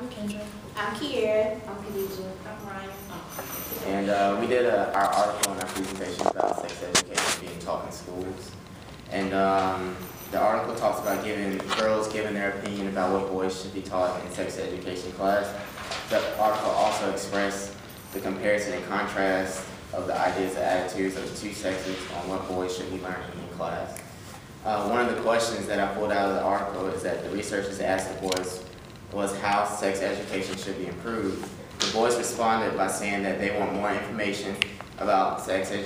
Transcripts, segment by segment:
I'm Kendra. I'm Kiera. I'm Khadijah. I'm Ryan. And we did our article in our presentation about sex education being taught in schools. And the article talks about girls giving their opinion about what boys should be taught in sex education class. The article also expressed the comparison and contrast of the ideas and attitudes of the two sexes on what boys should be learning in class. One of the questions that I pulled out of the article is that the researchers asked the boys was how sex education should be improved. The boys responded by saying that they want more information about sex and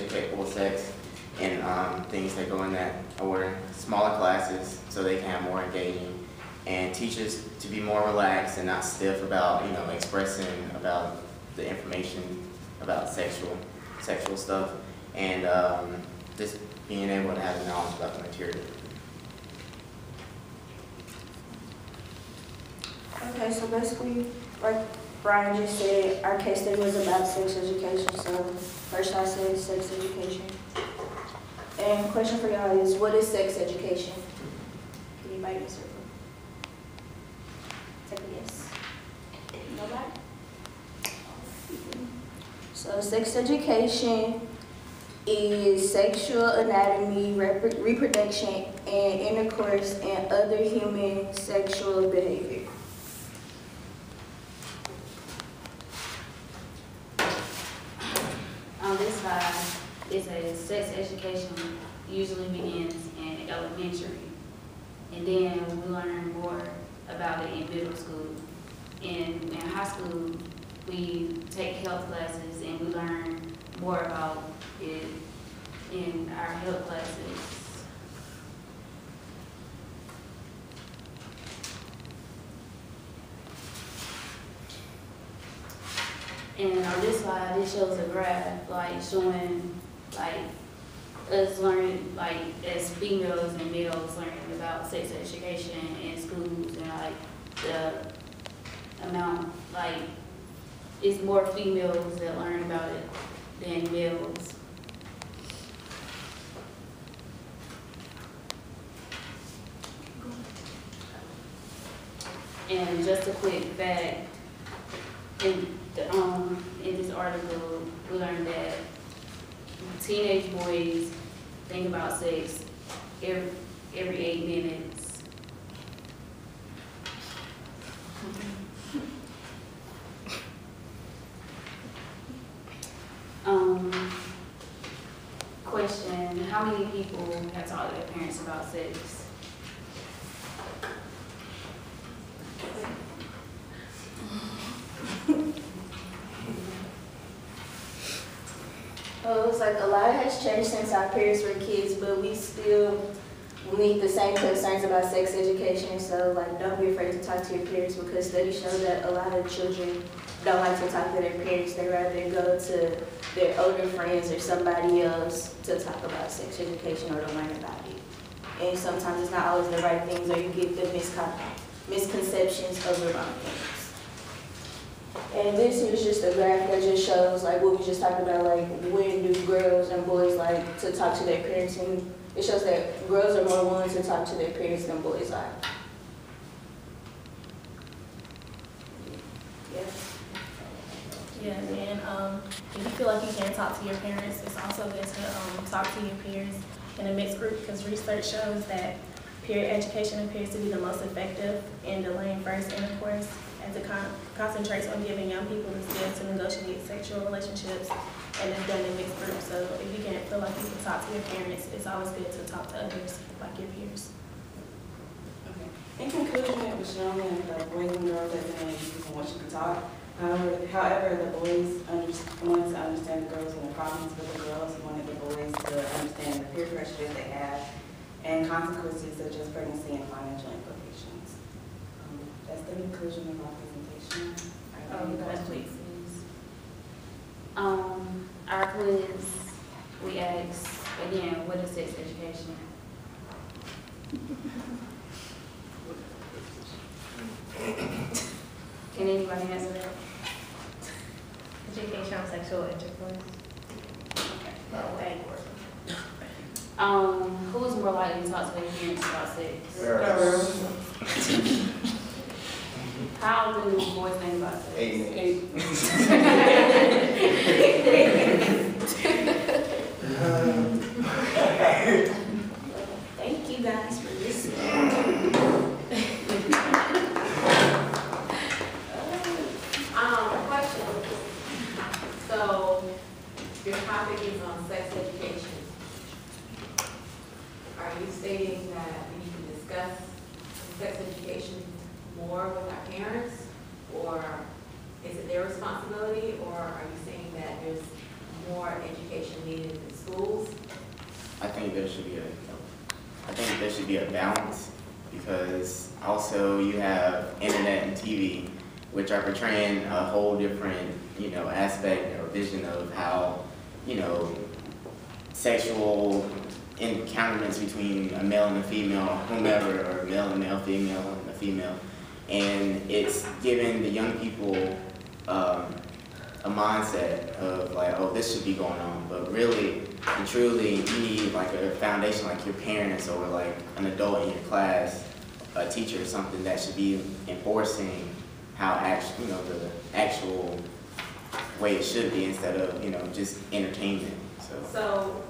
things that go in that order, smaller classes so they can have more engaging, and teachers to be more relaxed and not stiff about expressing about the information about sexual stuff, and just being able to have the knowledge about the material. Okay, so basically, like Brian just said, our case study was about sex education. So first I said sex education. And question for y'all is, what is sex education? Anybody in the circle? Take a guess. Nobody? So sex education is sexual anatomy, reproduction, and intercourse and other human sexual behavior. On this slide, it says sex education usually begins in elementary, and then we learn more about it in middle school. In high school, we take health classes and we learn more about it in our health classes. And on this slide, it shows a graph, like showing, like us learning, like as females and males learning about sex education in schools, and like the amount, like it's more females that learn about it than males. And just a quick fact, in this article, we learned that teenage boys think about sex every 8 minutes. Question, how many people have talked to their parents about sex? Well, it looks like a lot has changed since our parents were kids, but we still meet the same concerns about sex education. So, like, don't be afraid to talk to your parents, because studies show that a lot of children don't like to talk to their parents. They rather go to their older friends or somebody else to talk about sex education or to learn about it. And sometimes it's not always the right things, or you get the misconceptions of the wrong things. And this is just a graph that just shows like what we just talked about, like when do girls and boys like to talk to their parents, and it shows that girls are more willing to talk to their parents than boys are. Yeah, and if you feel like you can't talk to your parents, it's also good to talk to your peers in a mixed group, because research shows that peer education appears to be the most effective in delaying first intercourse, as it concentrates on giving young people the skills to negotiate sexual relationships, and it's done in mixed groups. So if you can't feel like you can talk to your parents, it's always good to talk to others, like your peers. Okay. In conclusion, it was shown that the boys and girls at the age on what you can talk. However, the boys wanted to understand the girls and the problems with the girls, wanted the boys to understand the peer pressure that they have and consequences such as pregnancy and financial implications. That's the conclusion of our presentation. Please. Our quiz, we asked, again, what is sex education? Can anybody answer that? Education on sexual intercourse. Who's more likely to talk to their parents about sex? Girls. How do boys think about sex? 8. Thank you guys for listening. Question. So, your topic is on sex education. Are you stating that we need to discuss sex education more with our parents? Or is it their responsibility? Or are you saying that there's more education needed in schools? I think there should be a balance, because also you have internet and TV, which are portraying a whole different, aspect or vision of how, sexual encounterments between a male and a female, whomever, or male and male, female and a female. And it's giving the young people a mindset of like, oh, this should be going on. But really and truly, you need like a foundation like your parents or like an adult in your class, a teacher or something that should be enforcing how the actual way it should be, instead of, just entertainment. So,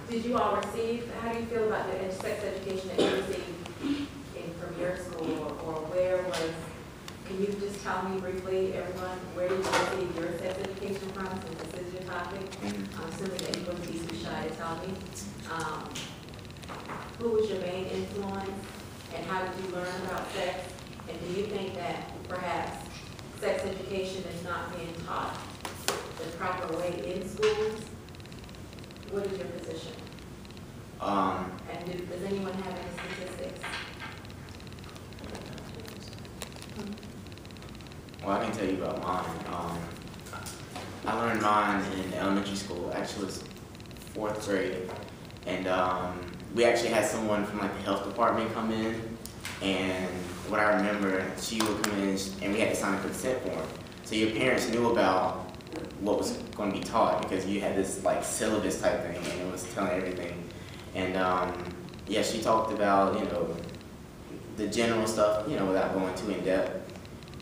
did you all receive, how do you feel about the sex education that you received from your school, or where was, can you just tell me briefly, everyone, where did you receive your sex education from, since this is your topic? I'm assuming that you wouldn't be too shy to tell me. Who was your main influence, and how did you learn about sex? And do you think that perhaps sex education is not being taught the proper way in schools? What is your position? And does anyone have any statistics? Well, I can tell you about mine. I learned mine in elementary school. Actually, it was 4th grade, and we actually had someone from like the health department come in. And what I remember, she would come in and we had to sign a consent form. So your parents knew about what was going to be taught, because you had this like syllabus type thing, and it was telling everything. And yeah, she talked about the general stuff, without going too in depth.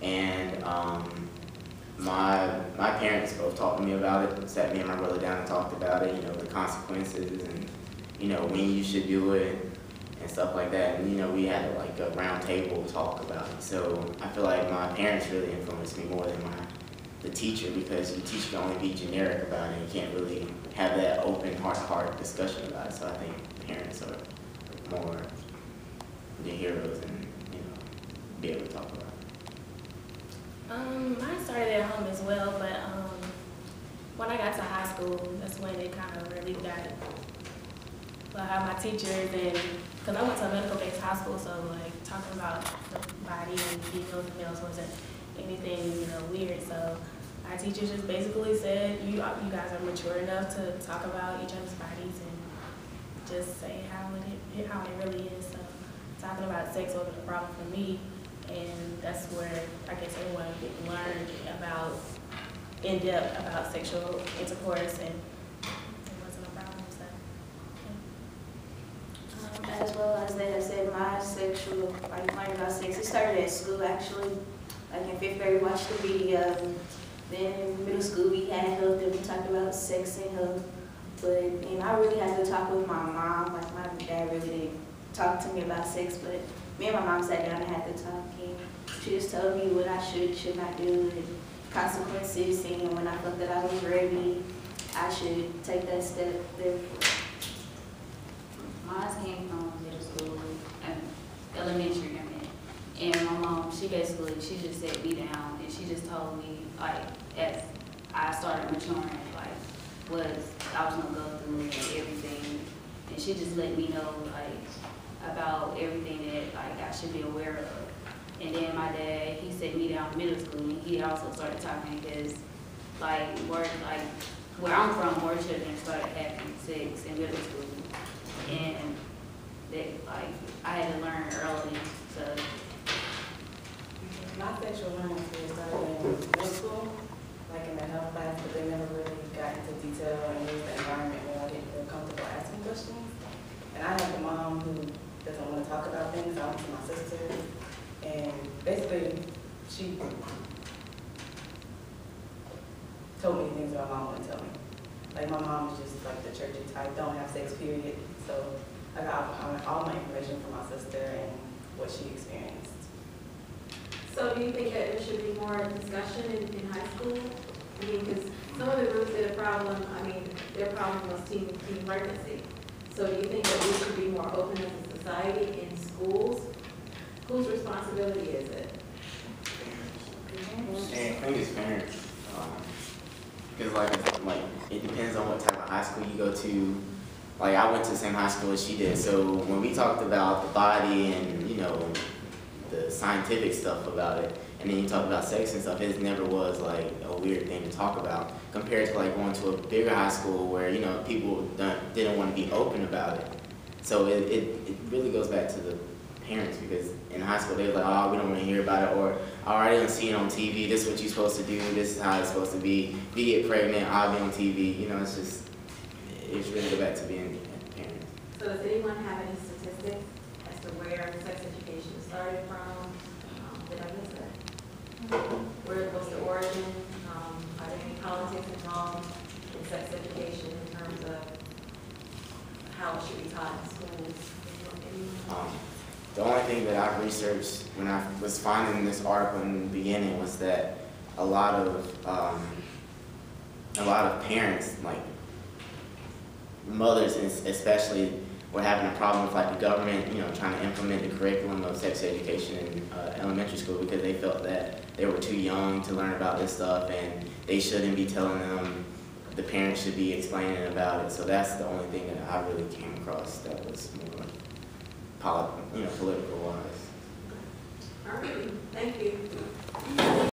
And my parents both talked to me about it, sat me and my brother down and talked about it, the consequences and when you should do it and stuff like that. And we had like a round table talk about it. So I feel like my parents really influenced me more than the teacher, because the teacher can only be generic about it. You can't really have that open heart-to-heart discussion about it. So I think parents are more the heroes and be able to talk about it. Mine started at home as well, but when I got to high school, that's when it kind of really got it. Well, how my teachers, and because I went to a medical-based high school, so like talking about the body and females and males wasn't anything weird. So our teachers just basically said, you guys are mature enough to talk about each other's bodies and just say how it really is. So talking about sex wasn't a problem for me. And that's where I guess everyone learned about, in depth, about sexual intercourse, and it wasn't a problem. So, yeah. As well as they have said, my sexual, learning about sex, it started at school actually. Like in 5th grade, we watched the video. Then in middle school, we had health, and we talked about sex and health. But I really had to talk with my mom. Like my dad really didn't talk to me about sex, but me and my mom sat down and had to talk, and she just told me what I should not do, and consequences, and when I felt that I was ready, I should take that step, therefore. Mine came from middle school and elementary, and my mom, she just sat me down and she just told me, like, as I started maturing, like, what I was gonna go through and everything, and she just let me know, like, about everything that like I should be aware of. And then my dad, he set me down in middle school, and he also started talking, because where I'm from, more children started having sex in middle school, and that I had to learn early. So My sexual learning experience started in middle school, like in the health class, but they never really got into detail, and it was the environment where I didn't feel comfortable asking questions. And I have a mom who doesn't want to talk about things. I went to my sister, And basically, she told me things my mom wouldn't tell me. Like, my mom is just like the churchy type, don't have sex, period. So I got all my information from my sister and what she experienced. So do you think that there should be more discussion in high school? I mean, because some of the groups that are problem, I mean, their problem was teen pregnancy. So do you think that we should be more open as a society in schools? Whose responsibility is it? And I think it's parents. Because like it depends on what type of high school you go to. Like I went to the same high school as she did, so when we talked about the body and the scientific stuff about it, and then you talk about sex and stuff, it never was like a weird thing to talk about. Compared to like going to a bigger high school where people didn't want to be open about it. So it really goes back to the parents, because in high school they were like, oh, we don't want to hear about it, or oh, I didn't see it on TV, this is what you're supposed to do, this is how it's supposed to be, if you get pregnant, I'll be on TV, it's really go back to being parents. So does anyone have any statistics as to where sex education started from? Did I miss that? Where was the origin? Are there any politics involved in sex education in terms of how it should be taught in schools? The only thing that I've researched when I was finding this article in the beginning was that a lot of parents, like mothers especially, were having a problem with like the government, trying to implement the curriculum of sex education in elementary school, because they felt that they were too young to learn about this stuff and they shouldn't be telling them. The parents should be explaining about it. So that's the only thing that I really came across that was more political wise. All right, thank you.